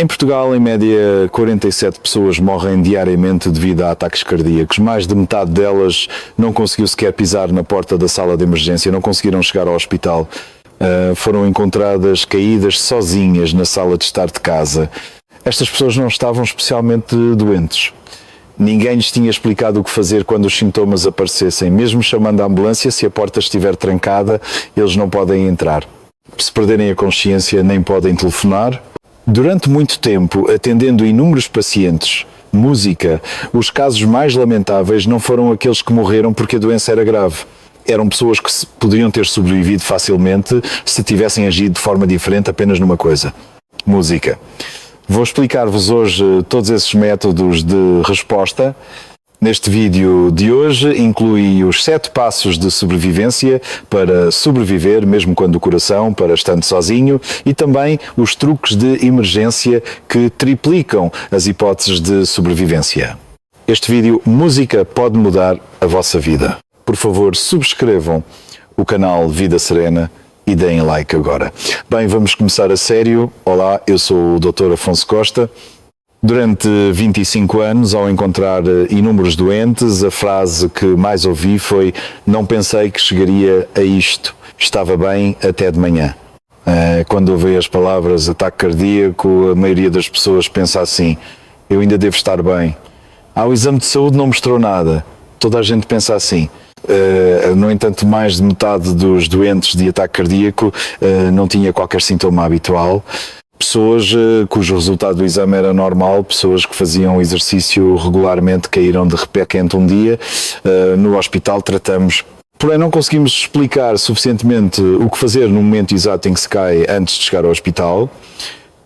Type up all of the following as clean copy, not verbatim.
Em Portugal, em média, 47 pessoas morrem diariamente devido a ataques cardíacos. Mais de metade delas não conseguiu sequer pisar na porta da sala de emergência, não conseguiram chegar ao hospital. Foram encontradas caídas sozinhas na sala de estar de casa. Estas pessoas não estavam especialmente doentes. Ninguém lhes tinha explicado o que fazer quando os sintomas aparecessem. Mesmo chamando a ambulância, se a porta estiver trancada, eles não podem entrar. Se perderem a consciência, nem podem telefonar. Durante muito tempo, atendendo inúmeros pacientes, música, os casos mais lamentáveis não foram aqueles que morreram porque a doença era grave. Eram pessoas que poderiam ter sobrevivido facilmente se tivessem agido de forma diferente apenas numa coisa: música. Vou explicar-vos hoje todos esses métodos de resposta. Neste vídeo de hoje inclui os 7 passos de sobrevivência para sobreviver, mesmo quando o coração para estando sozinho, e também os truques de emergência que triplicam as hipóteses de sobrevivência. Este vídeo, música pode mudar a vossa vida. Por favor, subscrevam o canal Vida Serena e deem like agora. Bem, vamos começar a sério. Olá, eu sou o Dr. Afonso Costa. Durante 25 anos, ao encontrar inúmeros doentes, a frase que mais ouvi foi: não pensei que chegaria a isto, estava bem até de manhã. Quando ouvi as palavras ataque cardíaco, a maioria das pessoas pensa assim: eu ainda devo estar bem. O exame de saúde não mostrou nada. Toda a gente pensa assim. No entanto, mais de metade dos doentes de ataque cardíaco não tinha qualquer sintoma habitual. Pessoas cujo resultado do exame era normal, pessoas que faziam exercício regularmente, caíram de repente um dia. No hospital tratamos. Porém, não conseguimos explicar suficientemente o que fazer no momento exato em que se cai antes de chegar ao hospital,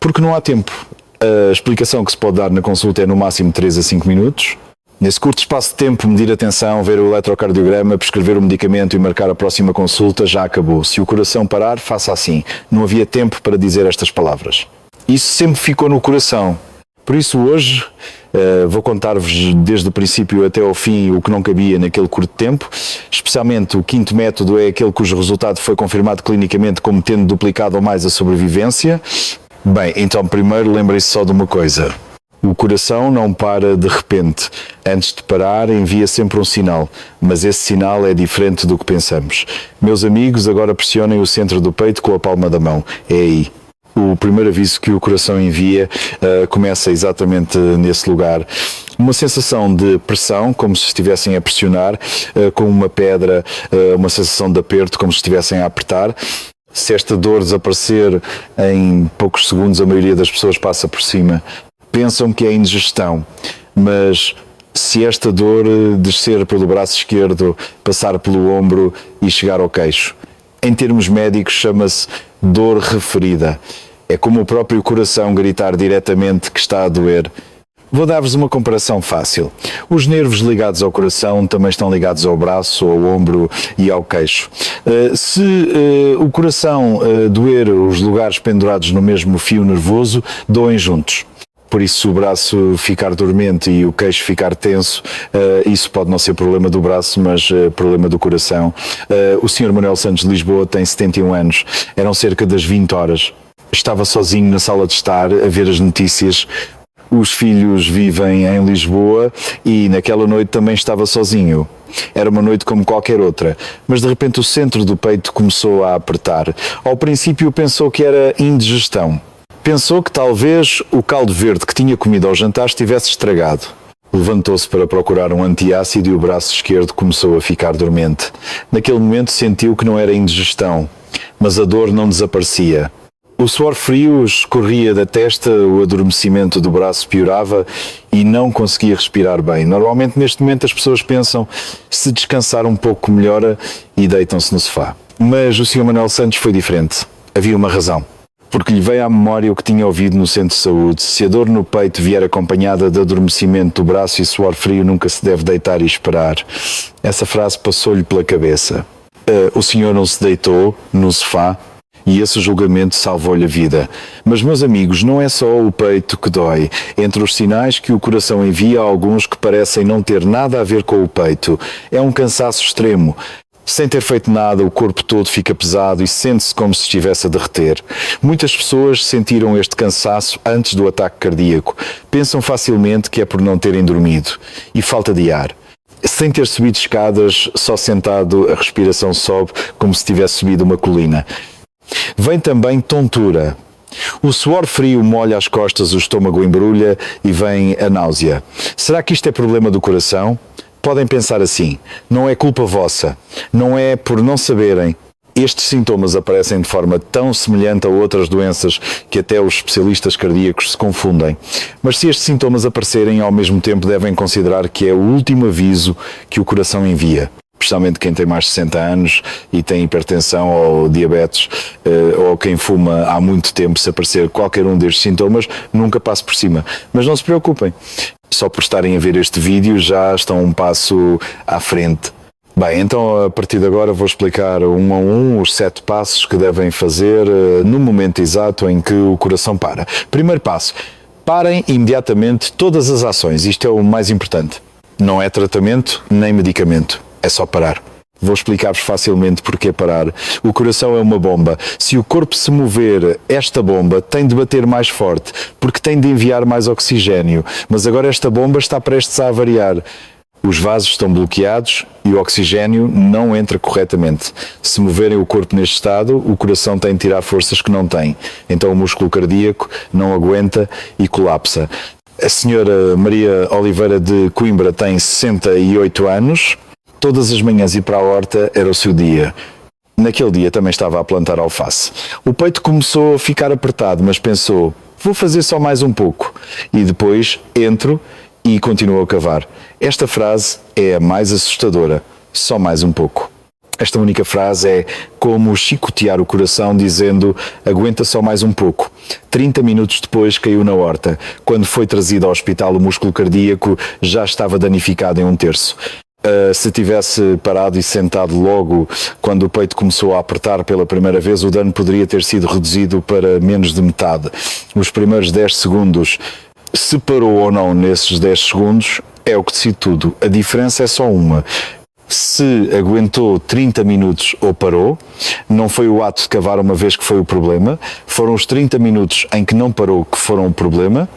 porque não há tempo. A explicação que se pode dar na consulta é no máximo 3 a 5 minutos. Nesse curto espaço de tempo, medir a tensão, ver o eletrocardiograma, prescrever o medicamento e marcar a próxima consulta, já acabou. Se o coração parar, faça assim. Não havia tempo para dizer estas palavras. Isso sempre ficou no coração. Por isso hoje vou contar-vos desde o princípio até ao fim o que não cabia naquele curto tempo. Especialmente o 5º método é aquele cujo resultado foi confirmado clinicamente como tendo duplicado ou mais a sobrevivência. Bem, então primeiro lembrem-se só de uma coisa. O coração não para de repente. Antes de parar, envia sempre um sinal, mas esse sinal é diferente do que pensamos. Meus amigos, agora pressionem o centro do peito com a palma da mão. É aí. O primeiro aviso que o coração envia começa exatamente nesse lugar. Uma sensação de pressão, como se estivessem a pressionar, com uma pedra, uma sensação de aperto, como se estivessem a apertar. Se esta dor desaparecer em poucos segundos, a maioria das pessoas passa por cima. Pensam que é indigestão, mas se esta dor descer pelo braço esquerdo, passar pelo ombro e chegar ao queixo, em termos médicos chama-se dor referida. É como o próprio coração gritar diretamente que está a doer. Vou dar-vos uma comparação fácil. Os nervos ligados ao coração também estão ligados ao braço, ao ombro e ao queixo. Se o coração doer os lugares pendurados no mesmo fio nervoso, doem juntos. Por isso, se o braço ficar dormente e o queixo ficar tenso, isso pode não ser problema do braço, mas problema do coração. O Sr. Manuel Santos de Lisboa tem 71 anos, eram cerca das 20 horas. Estava sozinho na sala de estar a ver as notícias. Os filhos vivem em Lisboa e naquela noite também estava sozinho. Era uma noite como qualquer outra, mas de repente o centro do peito começou a apertar. Ao princípio pensou que era indigestão. Pensou que talvez o caldo verde que tinha comido ao jantar estivesse estragado. Levantou-se para procurar um antiácido e o braço esquerdo começou a ficar dormente. Naquele momento sentiu que não era indigestão, mas a dor não desaparecia. O suor frio escorria da testa, o adormecimento do braço piorava e não conseguia respirar bem. Normalmente neste momento as pessoas pensam: se descansar um pouco melhora, e deitam-se no sofá. Mas o Sr. Manuel Santos foi diferente. Havia uma razão. Porque lhe veio à memória o que tinha ouvido no centro de saúde. Se a dor no peito vier acompanhada de adormecimento do braço e suor frio, nunca se deve deitar e esperar. Essa frase passou-lhe pela cabeça. O senhor não se deitou no sofá e esse julgamento salvou-lhe a vida. Mas, meus amigos, não é só o peito que dói. Entre os sinais que o coração envia, há alguns que parecem não ter nada a ver com o peito. É um cansaço extremo. Sem ter feito nada, o corpo todo fica pesado e sente-se como se estivesse a derreter. Muitas pessoas sentiram este cansaço antes do ataque cardíaco. Pensam facilmente que é por não terem dormido e falta de ar. Sem ter subido escadas, só sentado a respiração sobe como se tivesse subido uma colina. Vem também tontura. O suor frio molha as costas, o estômago embrulha e vem a náusea. Será que isto é problema do coração? Podem pensar assim, não é culpa vossa, não é por não saberem. Estes sintomas aparecem de forma tão semelhante a outras doenças que até os especialistas cardíacos se confundem. Mas se estes sintomas aparecerem ao mesmo tempo, devem considerar que é o último aviso que o coração envia. Especialmente quem tem mais de 60 anos e tem hipertensão ou diabetes, ou quem fuma há muito tempo, se aparecer qualquer um destes sintomas, nunca passe por cima. Mas não se preocupem, só por estarem a ver este vídeo já estão um passo à frente. Bem, então a partir de agora vou explicar um a um os 7 passos que devem fazer no momento exato em que o coração para. Primeiro passo, parem imediatamente todas as ações, isto é o mais importante. Não é tratamento nem medicamento. É só parar. Vou explicar-vos facilmente porque parar. O coração é uma bomba. Se o corpo se mover, esta bomba tem de bater mais forte, porque tem de enviar mais oxigênio. Mas agora esta bomba está prestes a avariar. Os vasos estão bloqueados e o oxigênio não entra corretamente. Se moverem o corpo neste estado, o coração tem de tirar forças que não tem. Então o músculo cardíaco não aguenta e colapsa. A senhora Maria Oliveira de Coimbra tem 68 anos. Todas as manhãs ir para a horta era o seu dia. Naquele dia também estava a plantar alface. O peito começou a ficar apertado, mas pensou, vou fazer só mais um pouco. E depois entro e continuo a cavar. Esta frase é a mais assustadora, só mais um pouco. Esta única frase é como chicotear o coração dizendo, aguenta só mais um pouco. 30 minutos depois caiu na horta. Quando foi trazido ao hospital, o músculo cardíaco já estava danificado em 1/3. Se tivesse parado e sentado logo quando o peito começou a apertar pela primeira vez, o dano poderia ter sido reduzido para menos de metade. Os primeiros 10 segundos, se parou ou não nesses 10 segundos, é o que decide tudo. A diferença é só uma. Se aguentou 30 minutos ou parou, não foi o ato de cavar uma vez que foi o problema, foram os 30 minutos em que não parou que foram o problema.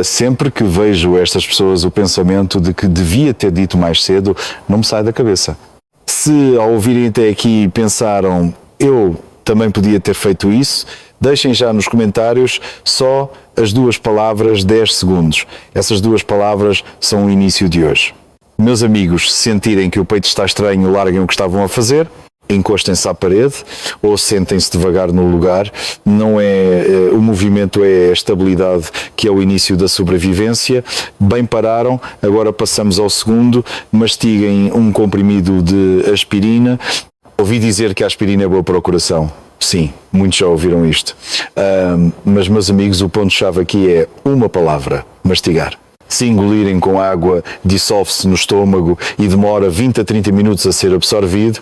Sempre que vejo estas pessoas, o pensamento de que devia ter dito mais cedo não me sai da cabeça. Se ao ouvirem até aqui pensaram, eu também podia ter feito isso, deixem já nos comentários só as 2 palavras 10 segundos. Essas 2 palavras são o início de hoje. Meus amigos, se sentirem que o peito está estranho, larguem o que estavam a fazer, encostem-se à parede ou sentem-se devagar no lugar. Não é o movimento, é a estabilidade que é o início da sobrevivência. Bem pararam, agora passamos ao segundo. Mastiguem um comprimido de aspirina. Ouvi dizer que a aspirina é boa para o coração. Sim, muitos já ouviram isto. Mas, meus amigos, o ponto-chave aqui é uma palavra, mastigar. Se engolirem com água, dissolve-se no estômago e demora 20 a 30 minutos a ser absorvido.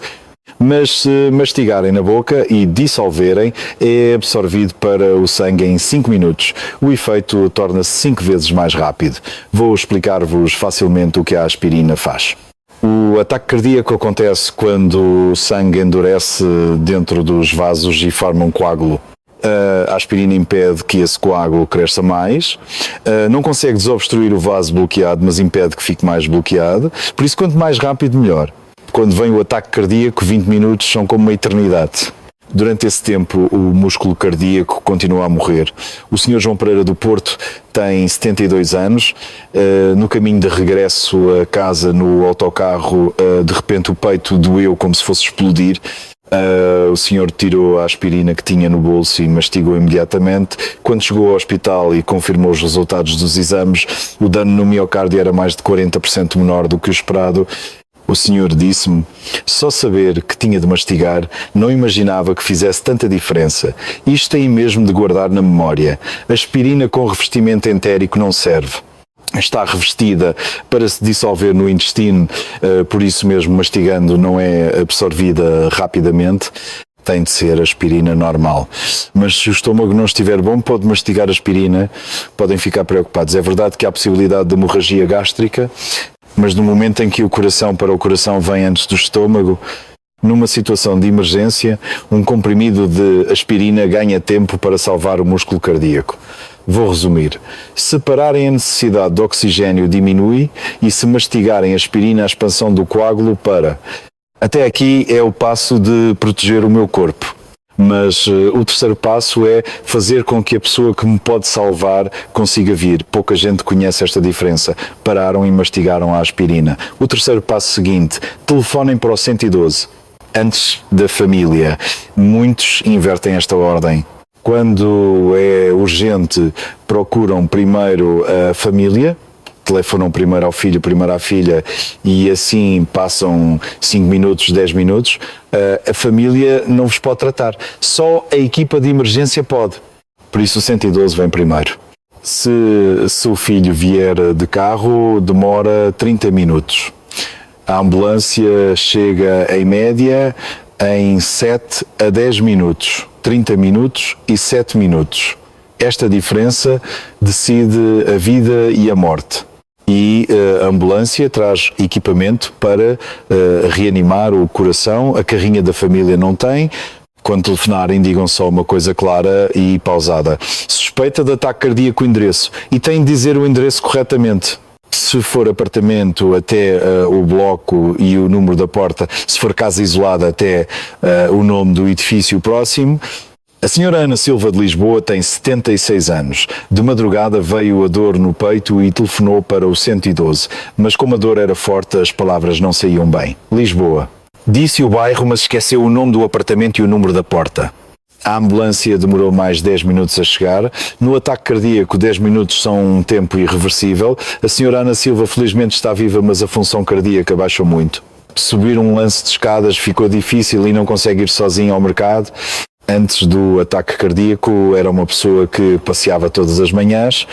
Mas se mastigarem na boca e dissolverem, é absorvido para o sangue em 5 minutos. O efeito torna-se 5 vezes mais rápido. Vou explicar-vos facilmente o que a aspirina faz. O ataque cardíaco acontece quando o sangue endurece dentro dos vasos e forma um coágulo. A aspirina impede que esse coágulo cresça mais, não consegue desobstruir o vaso bloqueado, mas impede que fique mais bloqueado. Por isso, quanto mais rápido, melhor. Quando vem o ataque cardíaco, 20 minutos são como uma eternidade. Durante esse tempo, o músculo cardíaco continua a morrer. O Sr. João Pereira do Porto tem 72 anos. No caminho de regresso a casa, no autocarro, de repente o peito doeu como se fosse explodir. O senhor tirou a aspirina que tinha no bolso e mastigou imediatamente. Quando chegou ao hospital e confirmou os resultados dos exames, o dano no miocárdio era mais de 40% menor do que o esperado. O senhor disse-me, só saber que tinha de mastigar, não imaginava que fizesse tanta diferença. Isto tem mesmo de guardar na memória. A aspirina com revestimento entérico não serve. Está revestida para se dissolver no intestino, por isso mesmo mastigando não é absorvida rapidamente. Tem de ser aspirina normal. Mas se o estômago não estiver bom, pode mastigar aspirina, podem ficar preocupados. É verdade que há a possibilidade de hemorragia gástrica, mas no momento em que o coração para o coração vem antes do estômago, Numa situação de emergência, um comprimido de aspirina ganha tempo para salvar o músculo cardíaco. Vou resumir. Se pararem a necessidade de oxigênio diminui e se mastigarem aspirina, a expansão do coágulo para. Até aqui é o passo de proteger o meu corpo. Mas o terceiro passo é fazer com que a pessoa que me pode salvar consiga vir. Pouca gente conhece esta diferença. Pararam e mastigaram a aspirina. O terceiro passo seguinte, telefonem para o 112. Antes da família. Muitos invertem esta ordem. Quando é urgente, procuram primeiro a família, telefonam primeiro ao filho, primeiro à filha e assim passam 5 minutos, 10 minutos. A família não vos pode tratar. Só a equipa de emergência pode. Por isso o 112 vem primeiro. Se o filho vier de carro, demora 30 minutos. A ambulância chega em média em 7 a 10 minutos. 30 minutos e 7 minutos. Esta diferença decide a vida e a morte. E a ambulância traz equipamento para reanimar o coração. A carrinha da família não tem. Quando telefonarem, digam só uma coisa clara e pausada. Suspeita de ataque cardíaco, endereço. E tem de dizer o endereço corretamente. Se for apartamento, até o bloco e o número da porta. Se for casa isolada, até o nome do edifício próximo. A senhora Ana Silva de Lisboa tem 76 anos. De madrugada veio a dor no peito e telefonou para o 112. Mas como a dor era forte, as palavras não saíam bem. Lisboa. Disse o bairro, mas esqueceu o nome do apartamento e o número da porta. A ambulância demorou mais 10 minutos a chegar. No ataque cardíaco, 10 minutos são um tempo irreversível. A senhora Ana Silva felizmente está viva, mas a função cardíaca baixou muito. Subir um lance de escadas ficou difícil e não consegue ir sozinha ao mercado. Antes do ataque cardíaco, era uma pessoa que passeava todas as manhãs.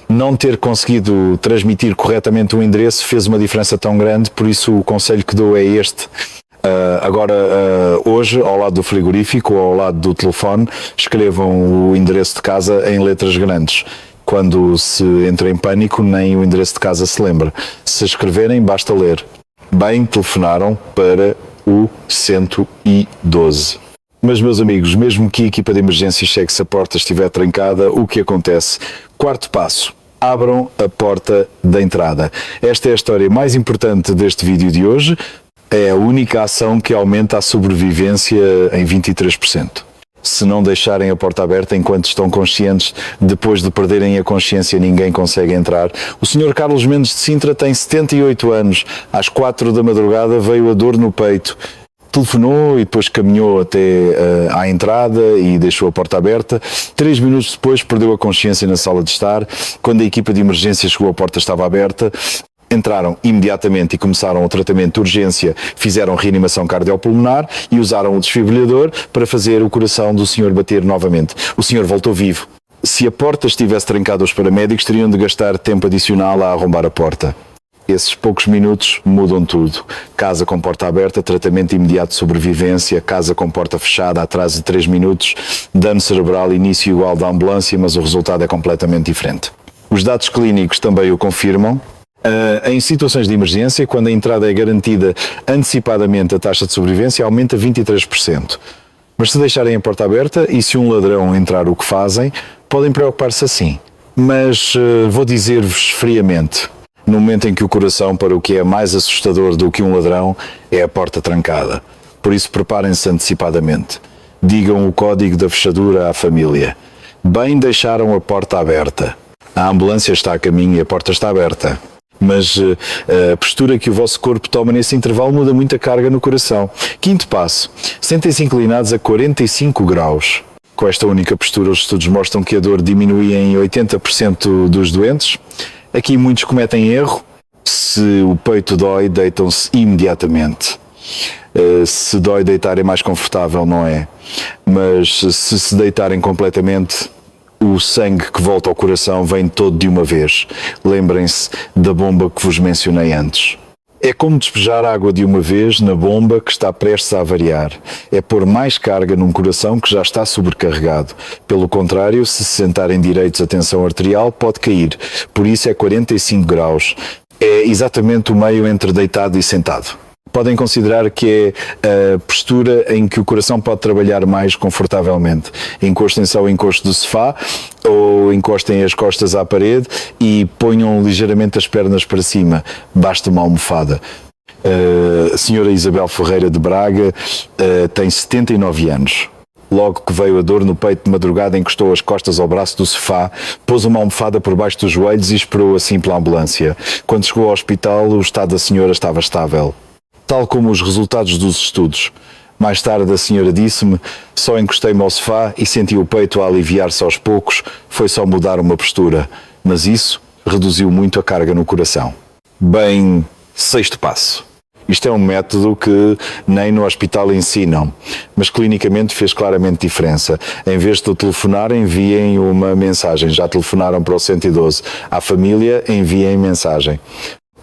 Não ter conseguido transmitir corretamente o endereço fez uma diferença tão grande, por isso o conselho que dou é este. Hoje, ao lado do frigorífico ou ao lado do telefone, escrevam o endereço de casa em letras grandes. Quando se entra em pânico, nem o endereço de casa se lembra. Se escreverem, basta ler. Bem, telefonaram para o 112. Mas, meus amigos, mesmo que a equipa de emergência chegue se a porta estiver trancada, o que acontece? Quarto passo. Abram a porta da entrada. Esta é a história mais importante deste vídeo de hoje. É a única ação que aumenta a sobrevivência em 23%. Se não deixarem a porta aberta enquanto estão conscientes, depois de perderem a consciência ninguém consegue entrar. O Sr. Carlos Mendes de Sintra tem 78 anos. Às 4 da madrugada veio a dor no peito. Telefonou e depois caminhou até à entrada e deixou a porta aberta. 3 minutos depois perdeu a consciência na sala de estar. Quando a equipa de emergência chegou, a porta estava aberta. Entraram imediatamente e começaram o tratamento de urgência, fizeram reanimação cardiopulmonar e usaram o desfibrilhador para fazer o coração do senhor bater novamente. O senhor voltou vivo. Se a porta estivesse trancada, os paramédicos teriam de gastar tempo adicional a arrombar a porta. Esses poucos minutos mudam tudo. Casa com porta aberta, tratamento imediato de sobrevivência. Casa com porta fechada, atraso de 3 minutos. Dano cerebral, início igual da ambulância, mas o resultado é completamente diferente. Os dados clínicos também o confirmam. Em situações de emergência, quando a entrada é garantida antecipadamente, a taxa de sobrevivência aumenta 23%. Mas se deixarem a porta aberta e se um ladrão entrar, o que fazem, podem preocupar-se assim. Mas vou dizer-vos friamente, no momento em que o coração, para o que é mais assustador do que um ladrão, é a porta trancada. Por isso preparem-se antecipadamente. Digam o código da fechadura à família. Bem, deixaram a porta aberta. A ambulância está a caminho e a porta está aberta. Mas a postura que o vosso corpo toma nesse intervalo muda muito a carga no coração. Quinto passo. Sentem-se inclinados a 45 graus. Com esta única postura, os estudos mostram que a dor diminui em 80% dos doentes. Aqui muitos cometem erro. Se o peito dói, deitam-se imediatamente. Se dói deitar é mais confortável, não é? Mas se deitarem completamente, o sangue que volta ao coração vem todo de uma vez. Lembrem-se da bomba que vos mencionei antes. É como despejar água de uma vez na bomba que está prestes a avariar. É pôr mais carga num coração que já está sobrecarregado. Pelo contrário, se sentarem direitos, a tensão arterial pode cair. Por isso é 45 graus. É exatamente o meio entre deitado e sentado. Podem considerar que é a postura em que o coração pode trabalhar mais confortavelmente. Encostem-se ao encosto do sofá ou encostem as costas à parede e ponham ligeiramente as pernas para cima. Basta uma almofada. A senhora Isabel Ferreira de Braga tem 79 anos. Logo que veio a dor no peito de madrugada, encostou as costas ao braço do sofá, pôs uma almofada por baixo dos joelhos e esperou assim pela ambulância. Quando chegou ao hospital, o estado da senhora estava estável, tal como os resultados dos estudos. Mais tarde a senhora disse-me: só encostei-me ao sofá e senti o peito a aliviar-se aos poucos, foi só mudar uma postura, mas isso reduziu muito a carga no coração. Bem, sexto passo. Isto é um método que nem no hospital ensinam, mas clinicamente fez claramente diferença. Em vez de telefonar, enviem uma mensagem. Já telefonaram para o 112. À família, enviem mensagem.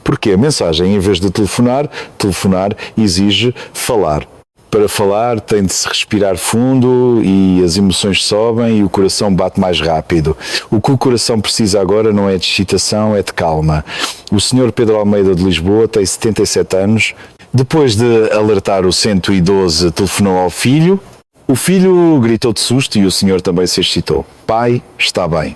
Porque a mensagem, em vez de telefonar exige falar. Para falar tem de se respirar fundo e as emoções sobem e o coração bate mais rápido. O que o coração precisa agora não é de excitação, é de calma. O Sr. Pedro Almeida de Lisboa tem 77 anos. Depois de alertar o 112, telefonou ao filho. O filho gritou de susto e o senhor também se excitou. Pai, está bem.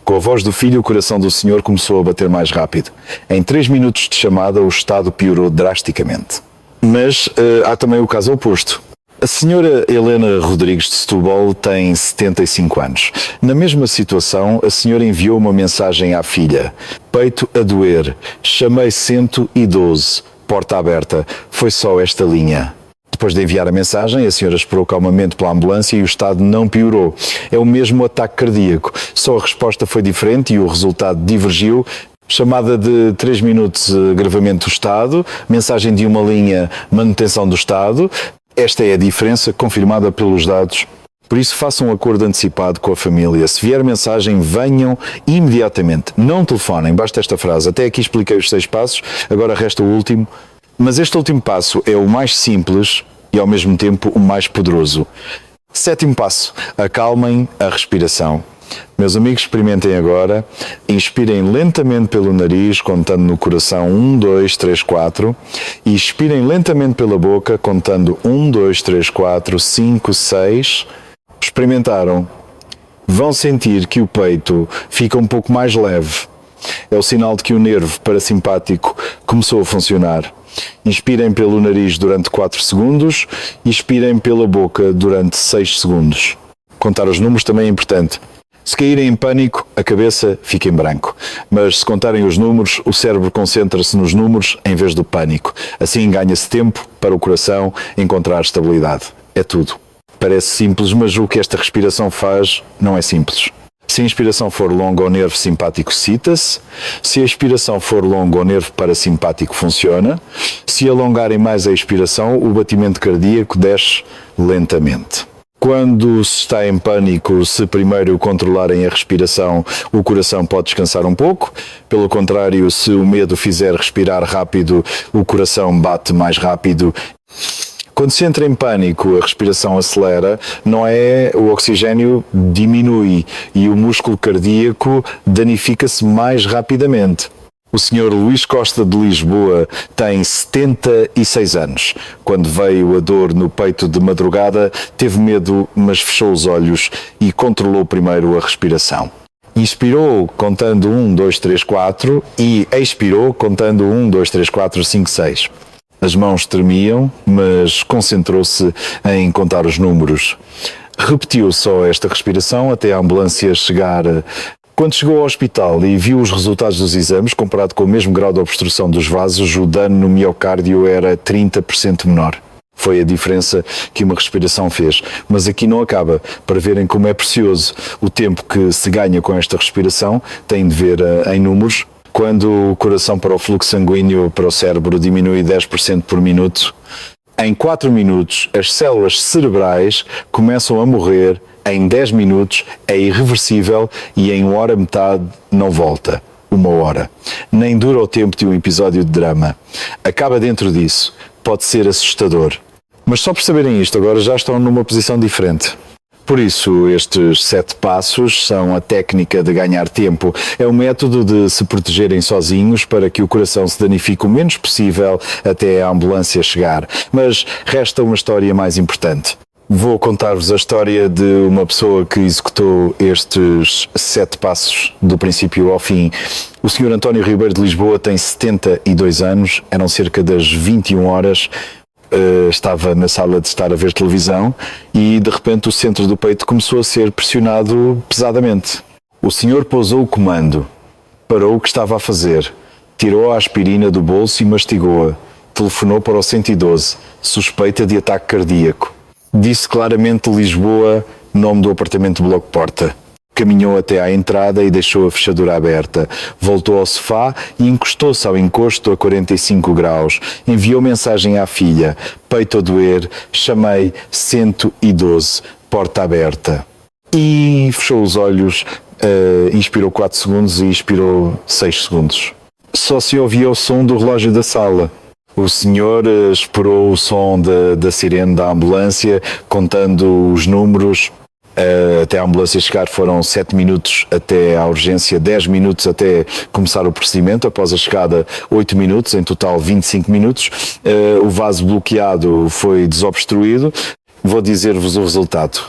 Com a voz do filho, o coração do senhor começou a bater mais rápido. Em 3 minutos de chamada, o estado piorou drasticamente. Mas há também o caso oposto. A senhora Helena Rodrigues de Setúbal tem 75 anos. Na mesma situação, a senhora enviou uma mensagem à filha. Peito a doer. Chamei 112. Porta aberta. Foi só esta linha. Depois de enviar a mensagem, a senhora esperou calmamente pela ambulância e o estado não piorou. É o mesmo ataque cardíaco. Só a resposta foi diferente e o resultado divergiu. Chamada de 3 minutos, agravamento do estado. Mensagem de uma linha, manutenção do estado. Esta é a diferença confirmada pelos dados. Por isso, façam um acordo antecipado com a família. Se vier mensagem, venham imediatamente. Não telefonem, basta esta frase. Até aqui expliquei os 6 passos, agora resta o último. Mas este último passo é o mais simples e, ao mesmo tempo, o mais poderoso. 7º passo, acalmem a respiração. Meus amigos, experimentem agora. Inspirem lentamente pelo nariz, contando no coração 1, 2, 3, 4. E expirem lentamente pela boca, contando 1, 2, 3, 4, 5, 6. Experimentaram? Vão sentir que o peito fica um pouco mais leve. É o sinal de que o nervo parasimpático começou a funcionar. Inspirem pelo nariz durante 4 segundos e expirem pela boca durante 6 segundos. Contar os números também é importante. Se caírem em pânico, a cabeça fica em branco. Mas se contarem os números, o cérebro concentra-se nos números em vez do pânico. Assim ganha-se tempo para o coração encontrar estabilidade. É tudo. Parece simples, mas o que esta respiração faz não é simples. Se a inspiração for longa, o nervo simpático excita-se. Se a expiração for longa, o nervo parasimpático funciona. Se alongarem mais a expiração, o batimento cardíaco desce lentamente. Quando se está em pânico, se primeiro controlarem a respiração, o coração pode descansar um pouco. Pelo contrário, se o medo fizer respirar rápido, o coração bate mais rápido. Quando se entra em pânico, a respiração acelera, não é? O oxigênio diminui e o músculo cardíaco danifica-se mais rapidamente. O Sr. Luís Costa de Lisboa tem 76 anos. Quando veio a dor no peito de madrugada, teve medo, mas fechou os olhos e controlou primeiro a respiração. Inspirou contando 1, 2, 3, 4 e expirou contando 1, 2, 3, 4, 5, 6. As mãos tremiam, mas concentrou-se em contar os números. Repetiu só esta respiração até a ambulância chegar. Quando chegou ao hospital e viu os resultados dos exames, comparado com o mesmo grau de obstrução dos vasos, o dano no miocárdio era 30% menor. Foi a diferença que uma respiração fez. Mas aqui não acaba. Para verem como é precioso o tempo que se ganha com esta respiração, têm de ver em números. Quando o coração para o fluxo sanguíneo para o cérebro diminui 10% por minuto, em 4 minutos as células cerebrais começam a morrer. Em 10 minutos é irreversível e em 1 hora metade não volta. 1 hora. Nem dura o tempo de um episódio de drama. Acaba dentro disso. Pode ser assustador. Mas só por saberem isto, agora já estão numa posição diferente. Por isso, estes 7 passos são a técnica de ganhar tempo. É um método de se protegerem sozinhos para que o coração se danifique o menos possível até a ambulância chegar. Mas resta uma história mais importante. Vou contar-vos a história de uma pessoa que executou estes 7 passos do princípio ao fim. O Sr. António Ribeiro de Lisboa tem 72 anos, eram cerca das 21 horas. Estava na sala de estar a ver televisão e de repente o centro do peito começou a ser pressionado pesadamente. O senhor pousou o comando, parou o que estava a fazer, tirou a aspirina do bolso e mastigou-a, telefonou para o 112, suspeita de ataque cardíaco. Disse claramente Lisboa, nome do apartamento Bloco Porta. Caminhou até à entrada e deixou a fechadura aberta. Voltou ao sofá e encostou-se ao encosto a 45 graus. Enviou mensagem à filha. Peito a doer. Chamei 112. Porta aberta. E fechou os olhos. Inspirou 4 segundos e expirou 6 segundos. Só se ouvia o som do relógio da sala. O senhor esperou o som da sirene da ambulância, contando os números. Até a ambulância chegar foram 7 minutos até à urgência, 10 minutos até começar o procedimento, após a chegada 8 minutos, em total 25 minutos. O vaso bloqueado foi desobstruído. Vou dizer-vos o resultado.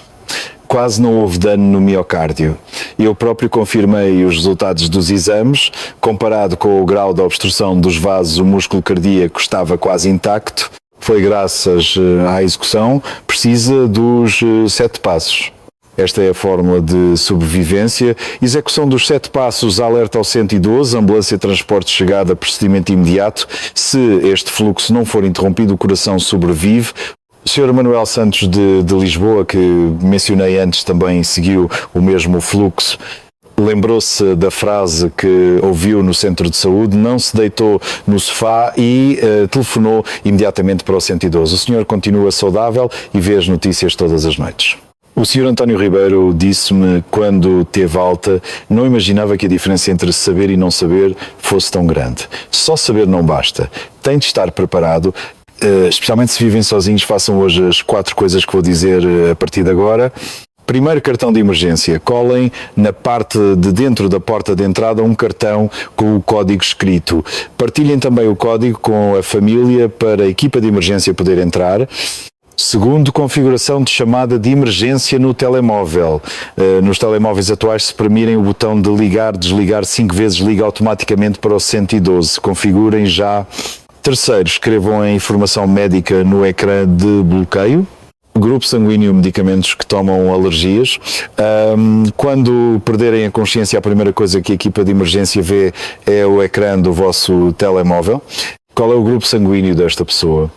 Quase não houve dano no miocárdio. Eu próprio confirmei os resultados dos exames. Comparado com o grau de obstrução dos vasos, o músculo cardíaco estava quase intacto. Foi graças à execução precisa dos 7 passos. Esta é a fórmula de sobrevivência. Execução dos 7 passos, alerta ao 112, ambulância, transporte, chegada, procedimento imediato. Se este fluxo não for interrompido, o coração sobrevive. O Sr. Manuel Santos de Lisboa, que mencionei antes, também seguiu o mesmo fluxo. Lembrou-se da frase que ouviu no centro de saúde, não se deitou no sofá e telefonou imediatamente para o 112. O senhor continua saudável e vê as notícias todas as noites. O Sr. António Ribeiro disse-me, quando teve alta, não imaginava que a diferença entre saber e não saber fosse tão grande. Só saber não basta. Tem de estar preparado, especialmente se vivem sozinhos. Façam hoje as 4 coisas que vou dizer a partir de agora. Primeiro, cartão de emergência. Colhem na parte de dentro da porta de entrada um cartão com o código escrito. Partilhem também o código com a família para a equipa de emergência poder entrar. Segundo, configuração de chamada de emergência no telemóvel. Nos telemóveis atuais, se premirem o botão de ligar, desligar 5 vezes, liga automaticamente para o 112. Configurem já. Terceiro, escrevam a informação médica no ecrã de bloqueio. Grupo sanguíneo, medicamentos que tomam alergias. Quando perderem a consciência, a primeira coisa que a equipa de emergência vê é o ecrã do vosso telemóvel. Qual é o grupo sanguíneo desta pessoa?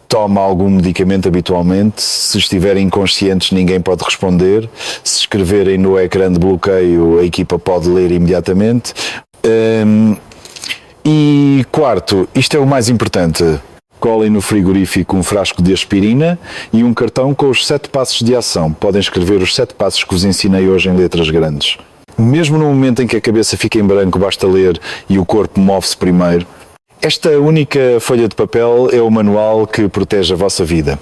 Toma algum medicamento habitualmente? Se estiverem inconscientes, ninguém pode responder. Se escreverem no ecrã de bloqueio, a equipa pode ler imediatamente. E quarto, isto é o mais importante, colhem no frigorífico um frasco de aspirina e um cartão com os 7 passos de ação. Podem escrever os 7 passos que vos ensinei hoje em letras grandes. Mesmo no momento em que a cabeça fica em branco, basta ler e o corpo move-se primeiro. Esta única folha de papel é o manual que protege a vossa vida.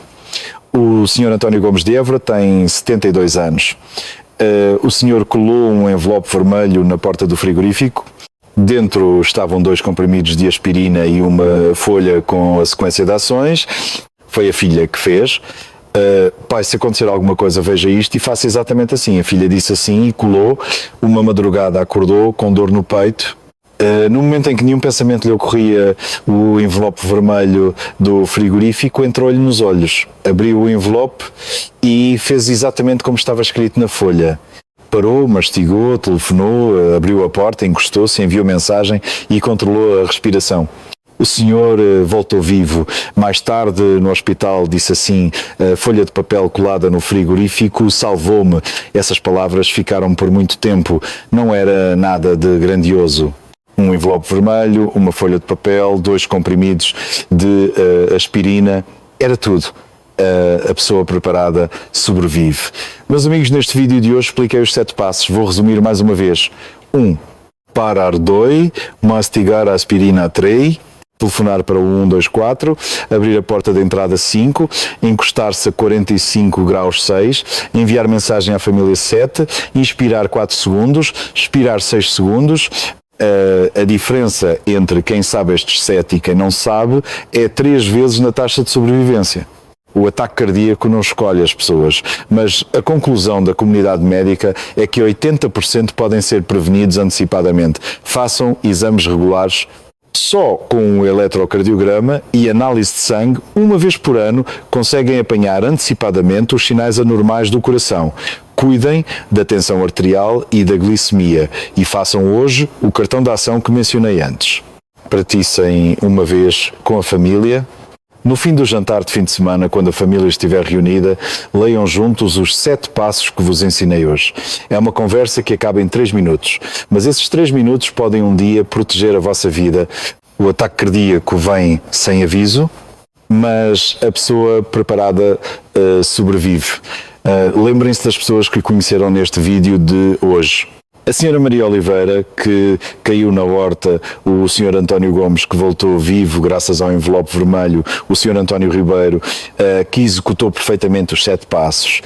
O Sr. António Gomes de Évora tem 72 anos. O senhor colou um envelope vermelho na porta do frigorífico. Dentro estavam 2 comprimidos de aspirina e uma folha com a sequência de ações. Foi a filha que fez. Pai, se acontecer alguma coisa, veja isto e faça exatamente assim. A filha disse assim e colou. Uma madrugada acordou com dor no peito. No momento em que nenhum pensamento lhe ocorria, o envelope vermelho do frigorífico entrou-lhe nos olhos. Abriu o envelope e fez exatamente como estava escrito na folha. Parou, mastigou, telefonou, abriu a porta, encostou-se, enviou mensagem e controlou a respiração. O senhor voltou vivo. Mais tarde, no hospital, disse assim: a folha de papel colada no frigorífico salvou-me. Essas palavras ficaram por muito tempo. Não era nada de grandioso. Um envelope vermelho, uma folha de papel, 2 comprimidos de aspirina, era tudo. A pessoa preparada sobrevive. Meus amigos, neste vídeo de hoje expliquei os 7 passos. Vou resumir mais uma vez. 1. Parar dói, mastigar a aspirina 3. telefonar para o 124, abrir a porta de entrada 5, encostar-se a 45 graus 6, enviar mensagem à família 7, inspirar 4 segundos, expirar 6 segundos. A diferença entre quem sabe estes 7 e quem não sabe é 3 vezes na taxa de sobrevivência. O ataque cardíaco não escolhe as pessoas, mas a conclusão da comunidade médica é que 80% podem ser prevenidos antecipadamente. Façam exames regulares só com um eletrocardiograma e análise de sangue, uma vez por ano, conseguem apanhar antecipadamente os sinais anormais do coração. Cuidem da tensão arterial e da glicemia e façam hoje o cartão de ação que mencionei antes. Praticem uma vez com a família. No fim do jantar de fim de semana, quando a família estiver reunida, leiam juntos os 7 passos que vos ensinei hoje. É uma conversa que acaba em 3 minutos, mas esses 3 minutos podem um dia proteger a vossa vida. O ataque cardíaco vem sem aviso, mas a pessoa preparada sobrevive. Lembrem-se das pessoas que conheceram neste vídeo de hoje. A senhora Maria Oliveira, que caiu na horta, o senhor António Gomes, que voltou vivo graças ao envelope vermelho, o senhor António Ribeiro, que executou perfeitamente os 7 passos.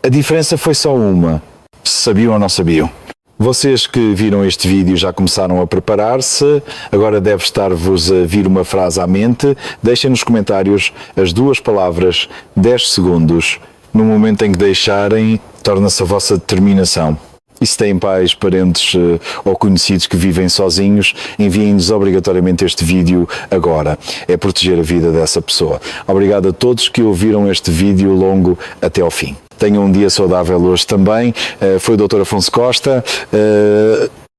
A diferença foi só uma, se sabiam ou não sabiam. Vocês que viram este vídeo já começaram a preparar-se, agora deve estar-vos a vir uma frase à mente. Deixem nos comentários as 2 palavras, 10 segundos. No momento em que deixarem, torna-se a vossa determinação. E se têm pais, parentes ou conhecidos que vivem sozinhos, enviem-nos obrigatoriamente este vídeo agora. É proteger a vida dessa pessoa. Obrigado a todos que ouviram este vídeo longo até ao fim. Tenham um dia saudável hoje também. Foi o Dr. Afonso Costa.